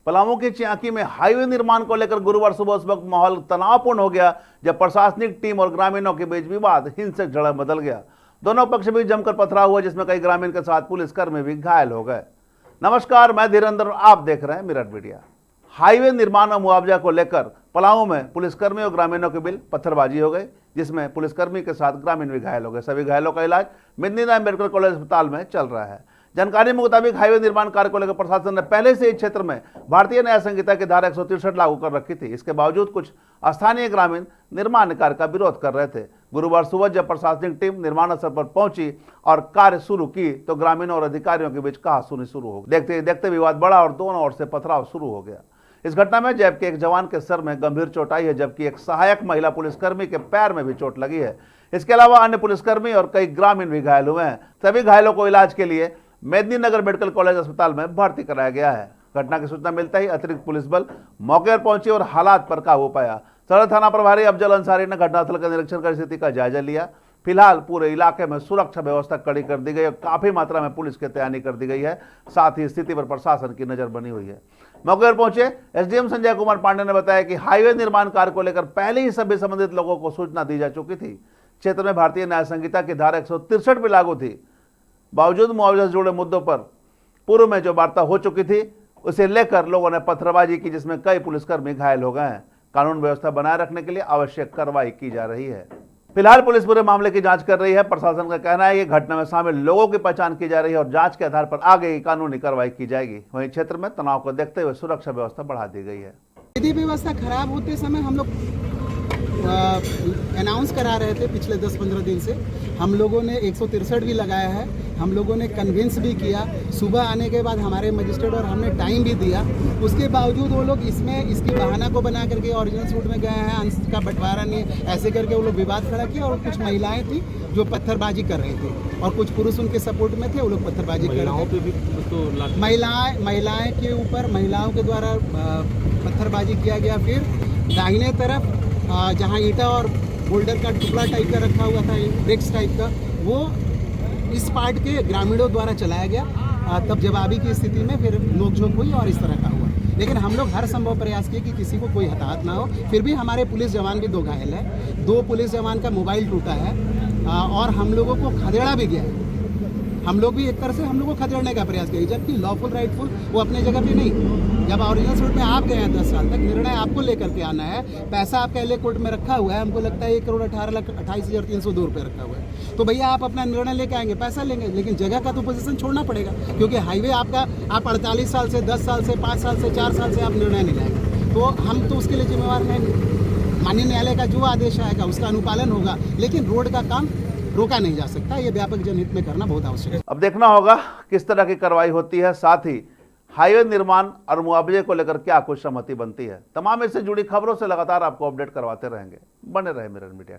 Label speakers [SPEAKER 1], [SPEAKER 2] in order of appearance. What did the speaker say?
[SPEAKER 1] पलामू के चियाकी में हाईवे निर्माण को लेकर गुरुवार सुबह उस वक्त माहौल तनावपूर्ण हो गया जब प्रशासनिक टीम और ग्रामीणों के बीच विवाद हिंसक झड़प बदल गया। दोनों पक्ष भी जमकर पथराव हुआ जिसमें कई ग्रामीण के साथ पुलिसकर्मी भी घायल हो गए। नमस्कार, मैं धीरेन्द्र और आप देख रहे हैं मिरर मीडिया। हाईवे निर्माण और मुआवजा को लेकर पलामू में पुलिसकर्मी और ग्रामीणों के बीच पत्थरबाजी हो गई जिसमें पुलिसकर्मी के साथ ग्रामीण भी घायल हो गए। सभी घायलों का इलाज मेदिनीनगर मेडिकल कॉलेज अस्पताल में चल रहा है। जानकारी के मुताबिक हाईवे निर्माण कार्य को लेकर प्रशासन ने पहले से इस क्षेत्र में भारतीय न्याय संहिता की धारा 163 लागू कर रखी थी। इसके बावजूद कुछ स्थानीय ग्रामीण निर्माण कार्य का विरोध कर रहे थे। गुरुवार सुबह जब प्रशासनिक टीम निर्माण स्थल पर पहुंची और कार्य शुरू की तो ग्रामीणों और अधिकारियों के बीच कहासुनी शुरू हो गई। देखते ही देखते विवाद बढ़ा और दोनों ओर से पथराव शुरू हो गया। इस घटना में जबकि एक जवान के सर में गंभीर चोट आई है जबकि एक सहायक महिला पुलिसकर्मी के पैर में भी चोट लगी है। इसके अलावा अन्य पुलिसकर्मी और कई ग्रामीण भी घायल हुए हैं। सभी घायलों को इलाज के लिए मेदिनीनगर मेडिकल कॉलेज अस्पताल में भर्ती कराया गया है। घटना की सूचना मिलते ही अतिरिक्त पुलिस बल मौके पर पहुंची और हालात पर काबू पाया। सदर थाना प्रभारी अफजल अंसारी ने घटनास्थल का निरीक्षण कर स्थिति का जायजा लिया। फिलहाल पूरे इलाके में सुरक्षा व्यवस्था कड़ी कर दी गई और काफी मात्रा में पुलिस की तैयारी कर दी गई है। साथ ही स्थिति पर प्रशासन की नजर बनी हुई है। मौके पर पहुंचे एसडीएम संजय कुमार पांडे ने बताया कि हाईवे निर्माण कार्य को लेकर पहले ही सभी संबंधित लोगों को सूचना दी जा चुकी थी। क्षेत्र में भारतीय न्याय संहिता की धारा 163 भी लागू थी। बावजूद मुआवजा से जुड़े मुद्दों पर पूर्व में जो वार्ता हो चुकी थी उसे लेकर लोगों ने पत्थरबाजी की जिसमें कई पुलिसकर्मी घायल हो गए हैं। कानून व्यवस्था बनाए रखने के लिए आवश्यक कार्रवाई की जा रही है। फिलहाल पुलिस पूरे मामले की जांच कर रही है। प्रशासन का कहना है कि घटना में शामिल लोगों की पहचान की जा रही है और जांच के आधार पर आगे की कानूनी कार्रवाई की जाएगी। वहीं क्षेत्र में तनाव को देखते हुए सुरक्षा व्यवस्था बढ़ा दी गई है।
[SPEAKER 2] विधि व्यवस्था खराब होते समय हम लोग अनाउंस करा रहे थे पिछले 10-15 दिन से। हम लोगों ने 163 भी लगाया है। हम लोगों ने कन्विंस भी किया। सुबह आने के बाद हमारे मजिस्ट्रेट और हमने टाइम भी दिया। उसके बावजूद वो लोग इसके बहाना को बना करके ओरिजिनल सूट में गए हैं, अंश का बंटवारा नहीं, ऐसे करके वो लोग विवाद खड़ा किया। और कुछ महिलाएं थी जो पत्थरबाजी कर रही थी और कुछ पुरुष उनके सपोर्ट में थे, वो लोग पत्थरबाजी कर रहे थे। महिलाएं के ऊपर महिलाओं के द्वारा पत्थरबाजी किया गया। फिर दाहिने तरफ जहाँ ईंटा और बोल्डर का टुकड़ा टाइप का रखा हुआ था, ब्रिक्स टाइप का, वो इस पार्ट के ग्रामीणों द्वारा चलाया गया। तब जवाबी की स्थिति में फिर नोकझोंक हुई और इस तरह का हुआ। लेकिन हम लोग हर संभव प्रयास किए कि किसी को कोई हताहत ना हो। फिर भी हमारे पुलिस जवान भी 2 घायल है। 2 पुलिस जवान का मोबाइल टूटा है और हम लोगों को खदेड़ा भी गया है। हम लोग भी एक तरह से हम लोग को खदेड़ने का प्रयास किया, जबकि लॉफुल राइटफुल वो अपने जगह पे नहीं। जब ओरिजिनल सूट में आप गए हैं 10 साल तक, निर्णय आपको लेकर के आना है। पैसा आपका एले कोर्ट में रखा हुआ है, हमको लगता है 1,18,28,302 रुपये रखा हुआ है। तो भैया आप अपना निर्णय लेके आएंगे, पैसा लेंगे, लेकिन जगह का तो पोजीशन छोड़ना पड़ेगा। क्योंकि हाईवे आपका आप 48 साल से 10 साल से 5 साल से 4 साल से आप निर्णय नहीं लाएंगे, तो हम तो उसके लिए जिम्मेवार हैं। माननीय न्यायालय का जो आदेश आएगा उसका अनुपालन होगा, लेकिन रोड का काम रोका नहीं जा सकता। ये व्यापक जनहित में करना बहुत आवश्यक है।
[SPEAKER 1] अब देखना होगा किस तरह की कार्रवाई होती है, साथ ही हाईवे निर्माण और मुआवजे को लेकर क्या कुछ सहमति बनती है। तमाम इससे जुड़ी खबरों से लगातार आपको अपडेट करवाते रहेंगे। बने रहे मिरर मीडिया।